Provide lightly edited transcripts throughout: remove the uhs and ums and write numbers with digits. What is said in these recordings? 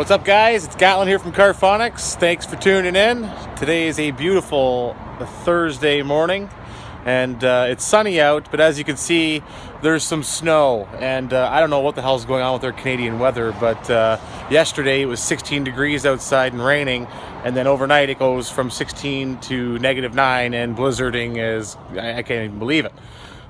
What's up, guys? It's Gatlin here from Carphonics. Thanks for tuning in. Today is a beautiful Thursday morning, and it's sunny out, but as you can see, there's some snow, and I don't know what the hell's going on with our Canadian weather, but yesterday it was 16 degrees outside and raining, and then overnight it goes from 16 to -9, and blizzarding is, I can't even believe it.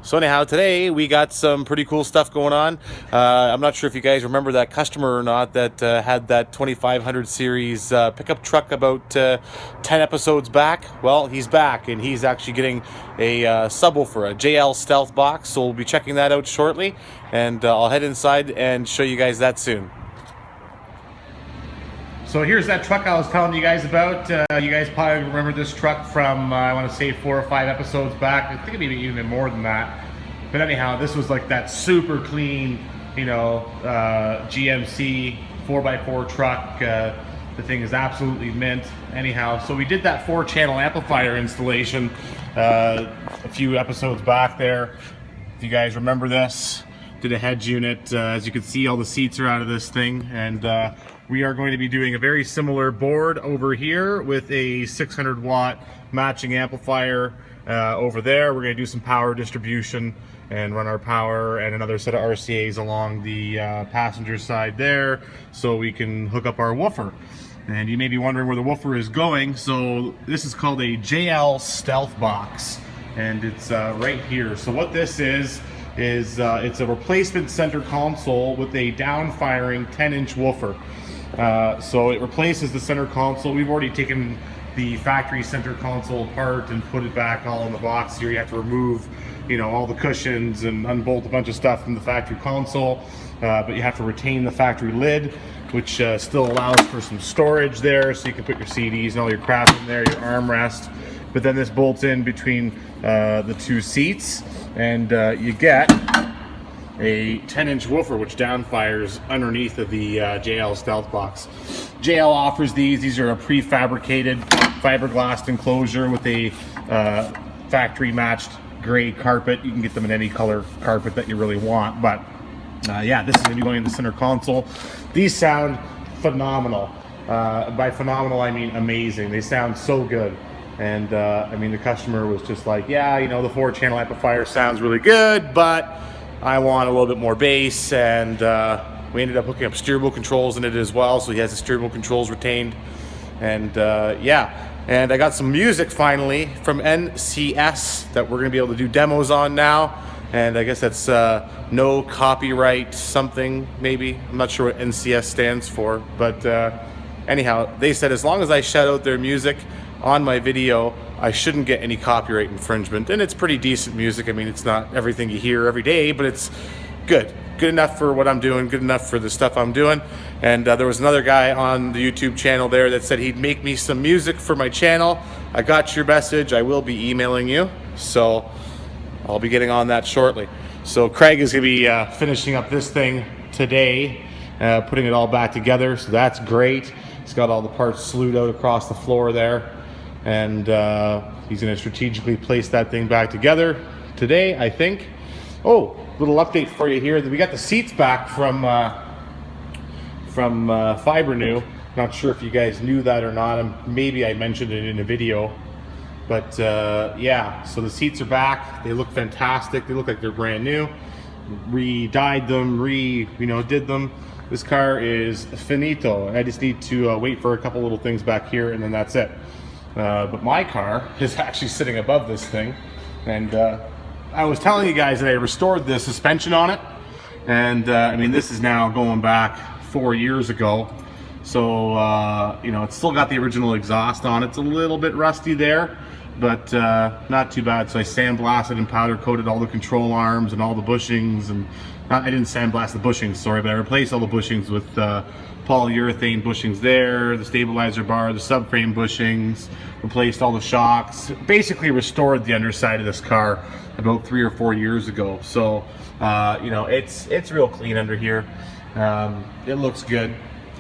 So anyhow, today we got some pretty cool stuff going on. I'm not sure if you guys remember that customer or not that had that 2500 series pickup truck about 10 episodes back. Well, he's back, and he's actually getting a subwoofer, a JL Stealth box. So we'll be checking that out shortly, and I'll head inside and show you guys that soon. So here's that truck I was telling you guys about. You guys probably remember this truck from, I want to say 4 or 5 episodes back. I think maybe even more than that. But anyhow, this was like that super clean, you know, GMC 4x4 truck. The thing is absolutely mint. Anyhow, so we did that 4-channel amplifier installation a few episodes back there. If you guys remember this, did a head unit. As you can see, all the seats are out of this thing, and we are going to be doing a very similar board over here with a 600 watt matching amplifier over there. We're going to do some power distribution and run our power and another set of RCAs along the passenger side there, so we can hook up our woofer. And you may be wondering where the woofer is going. So this is called a JL Stealth box, and it's right here. So what this is it's a replacement center console with a down-firing 10-inch woofer. So it replaces the center console. We've already taken the factory center console apart and put it back all in the box here. You have to remove, you know, all the cushions and unbolt a bunch of stuff from the factory console, but you have to retain the factory lid, which still allows for some storage there, so you can put your CDs and all your crap in there, your armrest. But then this bolts in between the two seats, and you get a 10-inch woofer which downfires underneath of the JL Stealth box. JL offers these are a prefabricated fiberglass enclosure with a factory matched gray carpet. You can get them in any color carpet that you really want, but yeah, this is going to be going in the center console. These sound phenomenal. By phenomenal, I mean amazing. They sound so good. And I mean, the customer was just like, yeah, you know, the 4-channel amplifier sounds really good, but I want a little bit more bass. And we ended up hooking up steerable controls in it as well, so he has the steerable controls retained. And yeah, and I got some music finally from NCS that we're gonna be able to do demos on now. And I guess that's no copyright something, maybe. I'm not sure what NCS stands for, but anyhow, they said as long as I shout out their music on my video, I shouldn't get any copyright infringement. And it's pretty decent music. I mean, it's not everything you hear every day, but it's good. Good enough for what I'm doing, good enough for the stuff I'm doing. And there was another guy on the YouTube channel there that said he'd make me some music for my channel. I got your message. I will be emailing you. So I'll be getting on that shortly. So Craig is gonna be finishing up this thing today, putting it all back together. So that's great. He's got all the parts slewed out across the floor there. And he's going to strategically place that thing back together today, I think. Oh, little update for you here. We got the seats back from Fibrenew. Not sure if you guys knew that or not. Maybe I mentioned it in a video. But yeah, so the seats are back. They look fantastic. They look like they're brand new. Re-dyed them, did them. This car is finito. I just need to wait for a couple little things back here, and then that's it. But my car is actually sitting above this thing, and I was telling you guys that I restored the suspension on it, and I mean, this is now going back 4 years ago, so you know, it's still got the original exhaust on it. It's a little bit rusty there, but not too bad. So I sandblasted and powder coated all the control arms and all the bushings, and I didn't sandblast the bushings, sorry, but I replaced all the bushings with polyurethane bushings there, the stabilizer bar, the subframe bushings, replaced all the shocks, basically restored the underside of this car about 3 or 4 years ago. So you know, it's real clean under here. It looks good.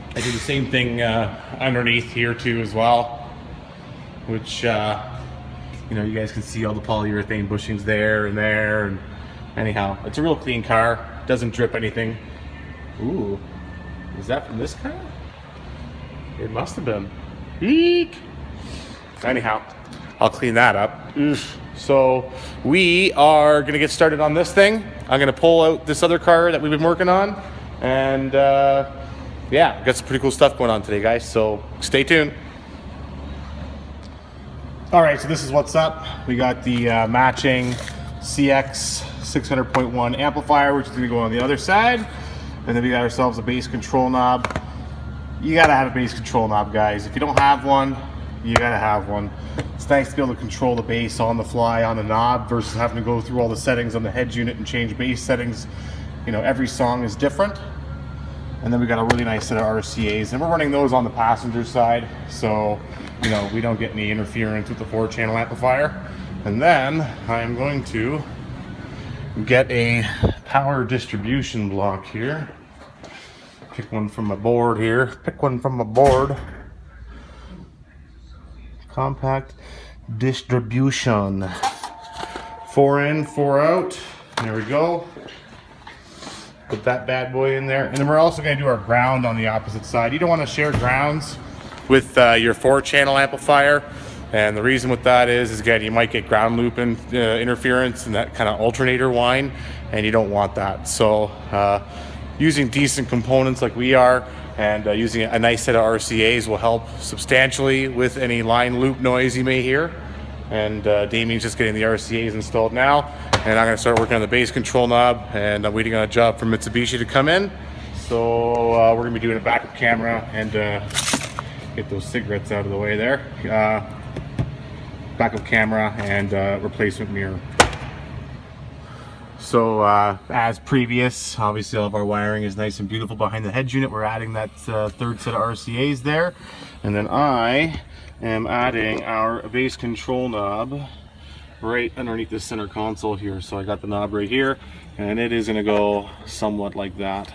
I did the same thing underneath here too as well, which you know, you guys can see all the polyurethane bushings there and there. And anyhow, it's a real clean car, doesn't drip anything. Ooh, is that from this car? It must have been. Eek. Anyhow, I'll clean that up. Oof. So we are gonna get started on this thing. I'm gonna pull out this other car that we've been working on, and yeah, we've got some pretty cool stuff going on today, guys. So stay tuned. All right, so this is what's up. We got the matching CX 600.1 amplifier, which is gonna go on the other side, and then we got ourselves a bass control knob. You gotta have a bass control knob, guys. If you don't have one, you gotta have one. It's nice to be able to control the bass on the fly on the knob versus having to go through all the settings on the head unit and change bass settings. You know, every song is different. And then we got a really nice set of RCAs, and we're running those on the passenger side, so you know we don't get any interference with the 4-channel amplifier. And then I'm going to get a power distribution block here. Pick one from my board here. Pick one from my board. Compact distribution. 4 in, 4 out. There we go. Put that bad boy in there. And then we're also going to do our ground on the opposite side. You don't want to share grounds with your 4-channel amplifier. And the reason with that is again, you might get ground loop interference and that kind of alternator whine, and you don't want that. So using decent components like we are, and using a nice set of RCAs will help substantially with any line loop noise you may hear. And Damien's just getting the RCAs installed now, and I'm going to start working on the bass control knob, and I'm waiting on a job from Mitsubishi to come in. So we're going to be doing a backup camera and get those cigarettes out of the way there. Backup camera and replacement mirror. So as previous, obviously all of our wiring is nice and beautiful behind the head unit. We're adding that third set of RCAs there, and then I am adding our bass control knob right underneath the center console here. So I got the knob right here, and it is going to go somewhat like that,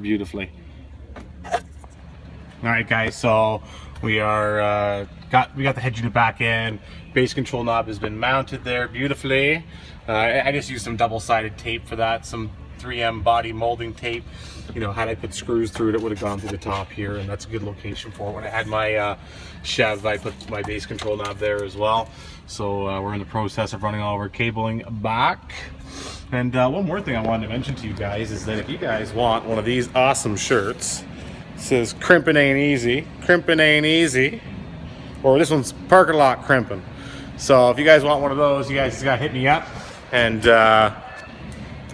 beautifully. All right, guys. So we are we got the head unit back in. Bass control knob has been mounted there beautifully. I just used some double-sided tape for that, some 3M body molding tape. You know, had I put screws through it, it would have gone through the top here, and that's a good location for it. When I had my Chev, I put my bass control knob there as well. So we're in the process of running all of our cabling back. And one more thing I wanted to mention to you guys is that if you guys want one of these awesome shirts, it says crimping ain't easy, crimping ain't easy, or this one's parking lot crimping. So if you guys want one of those, you guys just gotta hit me up and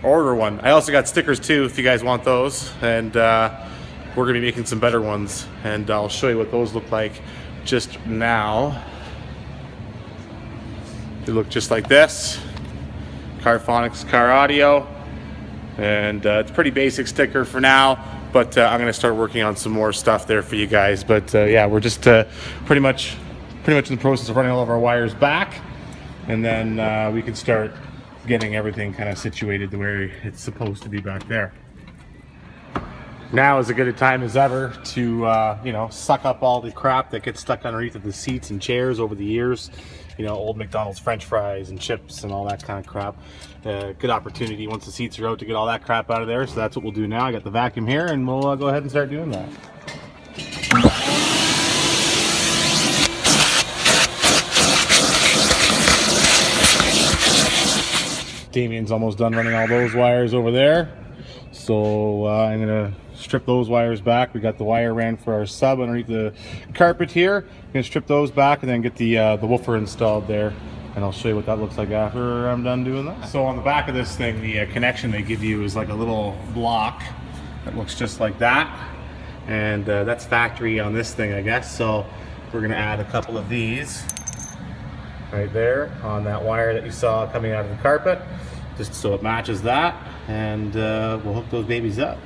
order one. I also got stickers too if you guys want those, and we're gonna be making some better ones, and I'll show you what those look like just now. They look just like this. Carphonics car audio, and it's a pretty basic sticker for now, but I'm gonna start working on some more stuff there for you guys. But yeah, we're just pretty much in the process of running all of our wires back, and then we can start getting everything kind of situated the way it's supposed to be back there. Now is as good a time as ever to you know, suck up all the crap that gets stuck underneath of the seats and chairs over the years. You know, old McDonald's French fries and chips and all that kind of crap. Good opportunity once the seats are out to get all that crap out of there. So that's what we'll do now. I got the vacuum here, and we'll go ahead and start doing that. Damien's almost done running all those wires over there, so I'm gonna strip those wires back. We got the wire ran for our sub underneath the carpet here. I'm gonna strip those back and then get the woofer installed there, and I'll show you what that looks like after I'm done doing that. So on the back of this thing, the connection they give you is like a little block that looks just like that, and that's factory on this thing, I guess. So we're gonna add a couple of these right there on that wire that you saw coming out of the carpet, just so it matches that, and we'll hook those babies up.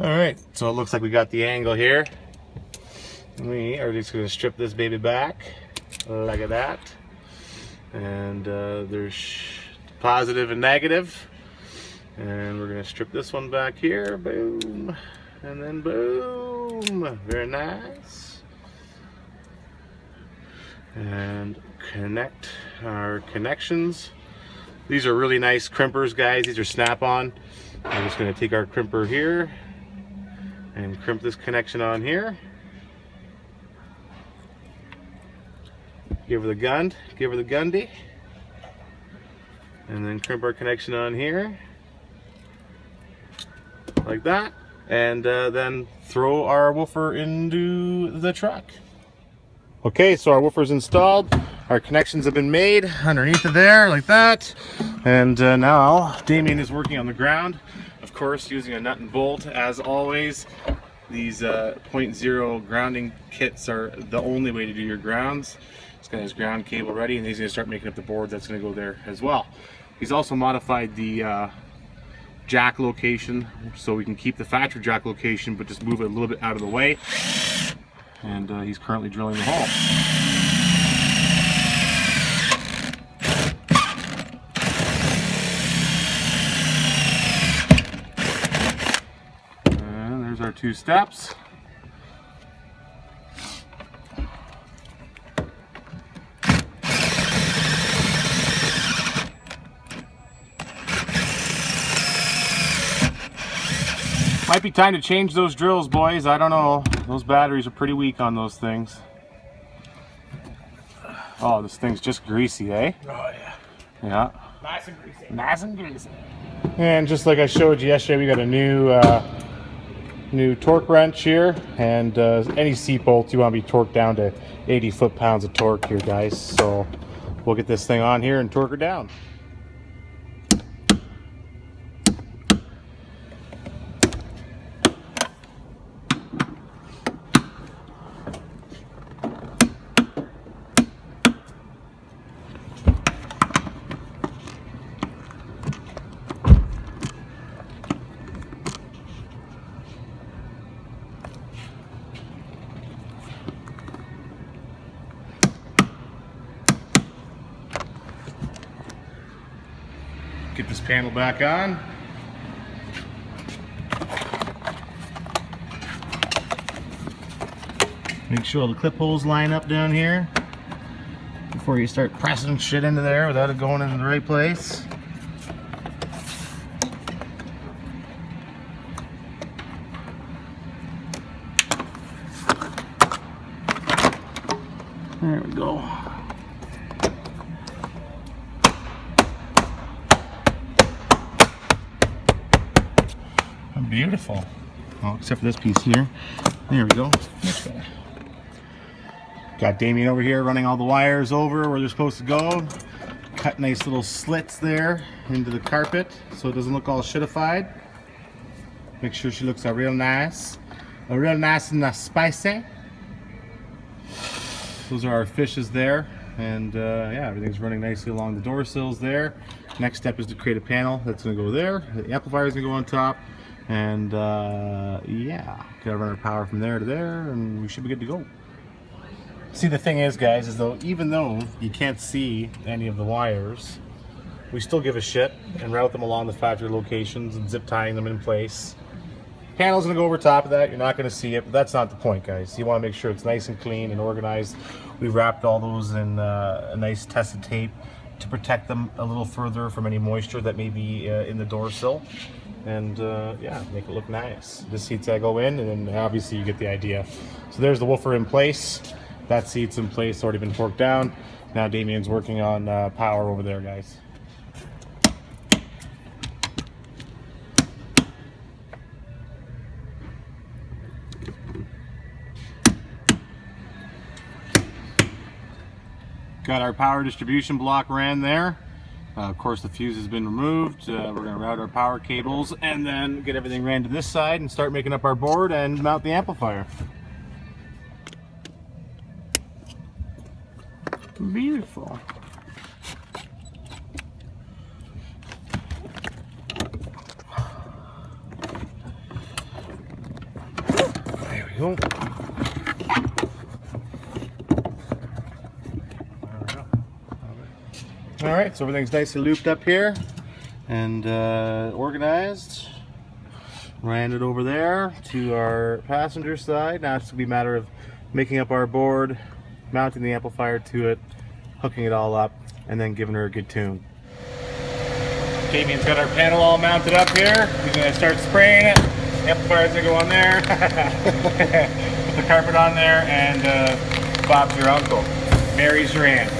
All right, so it looks like we got the angle here. We are just going to strip this baby back like that, and there's positive and negative, and we're going to strip this one back here, boom, and then boom, very nice. And connect our connections. These are really nice crimpers, guys. These are snap-on. I'm just going to take our crimper here And crimp this connection on here. Give her the gundy. And then crimp our connection on here. Like that. And then throw our woofer into the truck. Okay, so our woofer's installed. Our connections have been made underneath of there, like that. And now Damien is working on the ground. Of course, using a nut and bolt, as always. These 0.0 grounding kits are the only way to do your grounds. He's got his ground cable ready, and he's going to start making up the board that's going to go there as well. He's also modified the jack location, so we can keep the factory jack location, but just move it a little bit out of the way. And he's currently drilling the hole. Our 2 steps. Might be time to change those drills, boys. I don't know. Those batteries are pretty weak on those things. Oh, this thing's just greasy, eh? Oh yeah. Yeah. Nice and greasy. Nice and greasy. And just like I showed you yesterday, we got a new torque wrench here, and any seat bolts you want to be torqued down to 80 foot-pounds of torque here, guys. So we'll get this thing on here and torque her down. Get this panel back on. Make sure all the clip holes line up down here before you start pressing shit into there without it going in the right place. There we go. Beautiful. Well, except for this piece here. There we go. Much better. Got Damien over here running all the wires over where they're supposed to go. Cut nice little slits there into the carpet so it doesn't look all shitified. Make sure she looks real nice. Real nice and spicy. Those are our fishes there. And yeah, everything's running nicely along the door sills there. Next step is to create a panel that's going to go there. The amplifier is going to go on top. And yeah, gotta run our power from there to there, and we should be good to go. See, the thing is, guys, is though even though you can't see any of the wires, we still give a shit and route them along the factory locations and zip tying them in place. Panel's gonna go over top of that. You're not gonna see it, but that's not the point, guys. You want to make sure it's nice and clean and organized. We've wrapped all those in a nice tested tape to protect them a little further from any moisture that may be in the door sill. And yeah, make it look nice. This seat's gotta go in, and then obviously you get the idea. So there's the woofer in place. That seat's in place, already been torqued down. Now Damien's working on power over there, guys. Got our power distribution block ran there. Of course, the fuse has been removed. We're going to route our power cables and then get everything ran to this side and start making up our board and mount the amplifier. Beautiful. There we go. All right, so everything's nicely looped up here and organized. Ran it over there to our passenger side. Now it's gonna be a matter of making up our board, mounting the amplifier to it, hooking it all up, and then giving her a good tune. Damien's got our panel all mounted up here. He's gonna start spraying it. Amplifier's gonna go on there. Put the carpet on there, and Bob's your uncle. Mary's your aunt.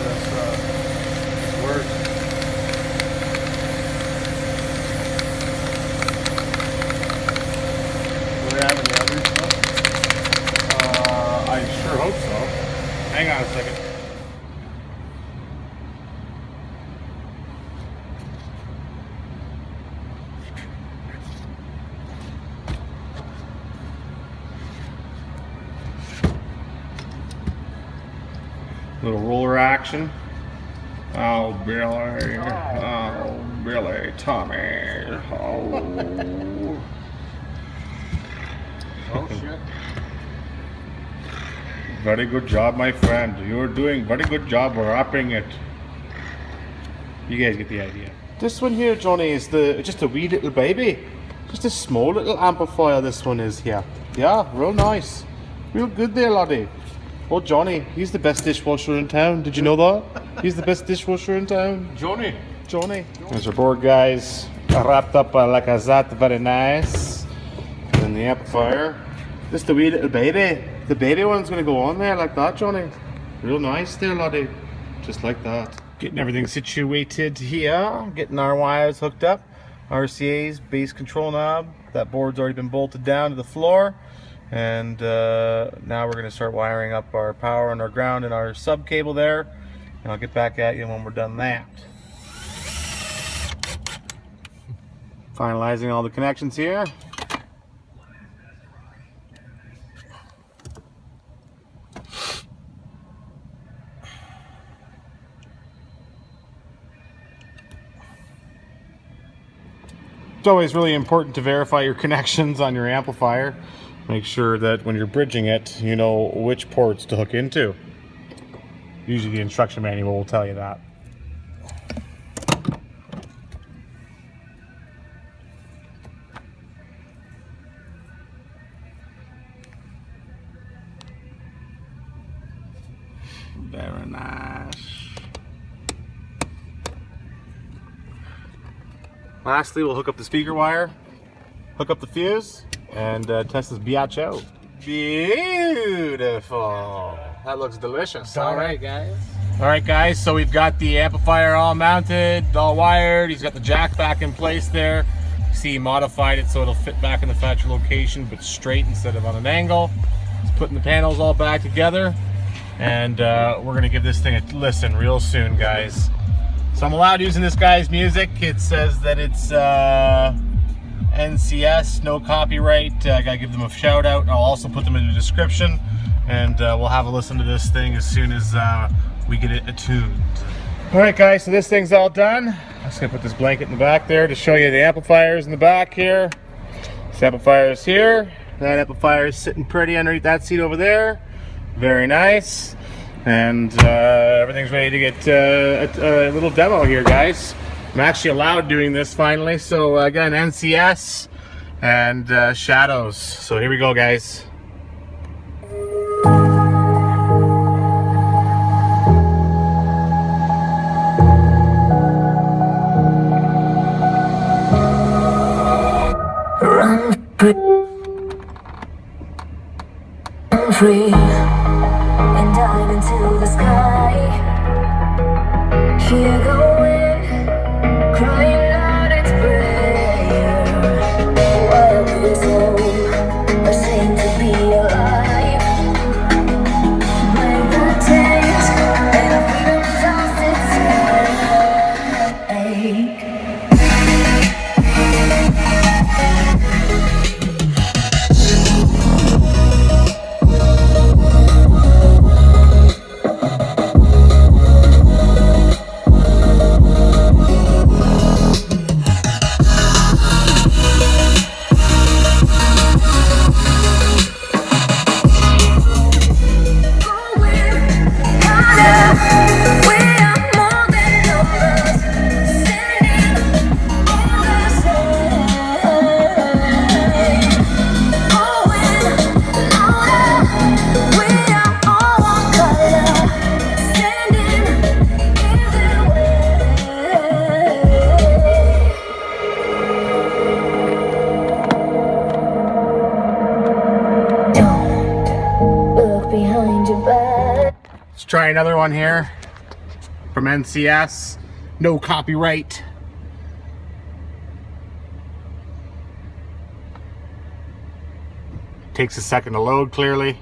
This works. Do we have any other stuff? I sure hope so. Hang on a second. Little roller action. Oh, Billy. Oh, Billy. Tommy. Oh. Oh, shit. Very good job, my friend. You're doing very good job wrapping it. You guys get the idea. This one here, Johnny, is just a wee little baby. Just a small little amplifier this one is here. Yeah, real nice. Real good there, laddie. Oh, Johnny, he's the best dishwasher in town. Did you know that? He's the best dishwasher in town. Johnny. There's our board, guys. Wrapped up like that, very nice. And the amplifier. Just the wee little baby. The baby one's gonna go on there like that, Johnny. Real nice there, laddie. Just like that. Getting everything situated here. Getting our wires hooked up. RCA's base control knob. That board's already been bolted down to the floor. And now we're going to start wiring up our power and our ground and our sub cable there, and I'll get back at you when we're done that. Finalizing all the connections here. It's always really important to verify your connections on your amplifier. Make sure that when you're bridging it, you know which ports to hook into. Usually the instruction manual will tell you that. Very nice. Lastly, we'll hook up the speaker wire, hook up the fuse, and test this biatch out. Beautiful. That looks delicious. All right, guys. All right, guys. So we've got the amplifier all mounted, all wired. He's got the jack back in place there. See, he modified it so it'll fit back in the factory location, but straight instead of on an angle. He's putting the panels all back together, and we're gonna give this thing a listen real soon, guys. So I'm allowed using this guy's music. It says that it's NCS, no copyright. I gotta give them a shout out. I'll also put them in the description, and we'll have a listen to this thing as soon as we get it attuned. All right, guys, so this thing's all done. I'm just gonna put this blanket in the back there to show you the amplifiers in the back here. This amplifier is here. That amplifier is sitting pretty underneath that seat over there. Very nice. And everything's ready to get a little demo here, guys. I'm actually allowed doing this finally. So again, NCS and shadows. So here we go, guys. Run free and dive into the sky. Hear the wind crying out its prayer. While we soul are seen to be alive. Break the taste and freedom's lost its ache. try another one here from NCS. No copyright. Takes a second to load clearly.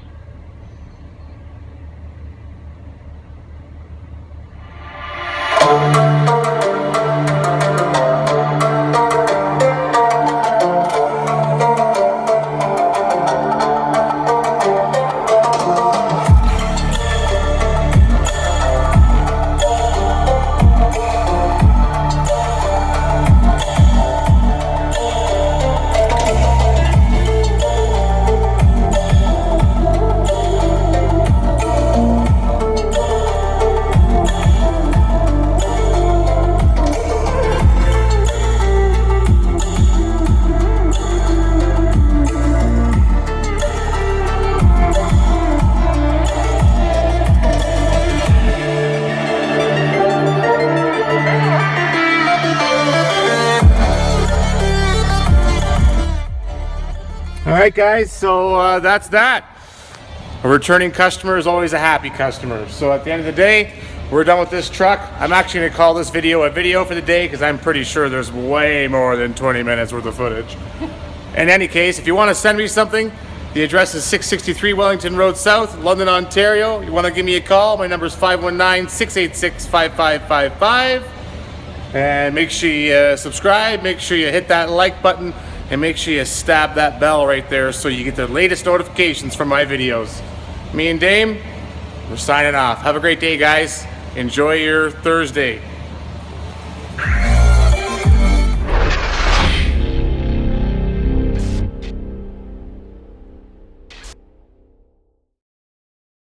Alright guys, so that's that. A returning customer is always a happy customer. So at the end of the day, we're done with this truck. I'm actually going to call this video a video for the day because I'm pretty sure there's way more than 20 minutes worth of footage. In any case, if you want to send me something, the address is 663 Wellington Road South, London, Ontario. You want to give me a call, my number is 519-686-5555. And make sure you subscribe, make sure you hit that like button, and make sure you stab that bell right there so you get the latest notifications from my videos. Me and Dame, we're signing off. Have a great day, guys. Enjoy your Thursday.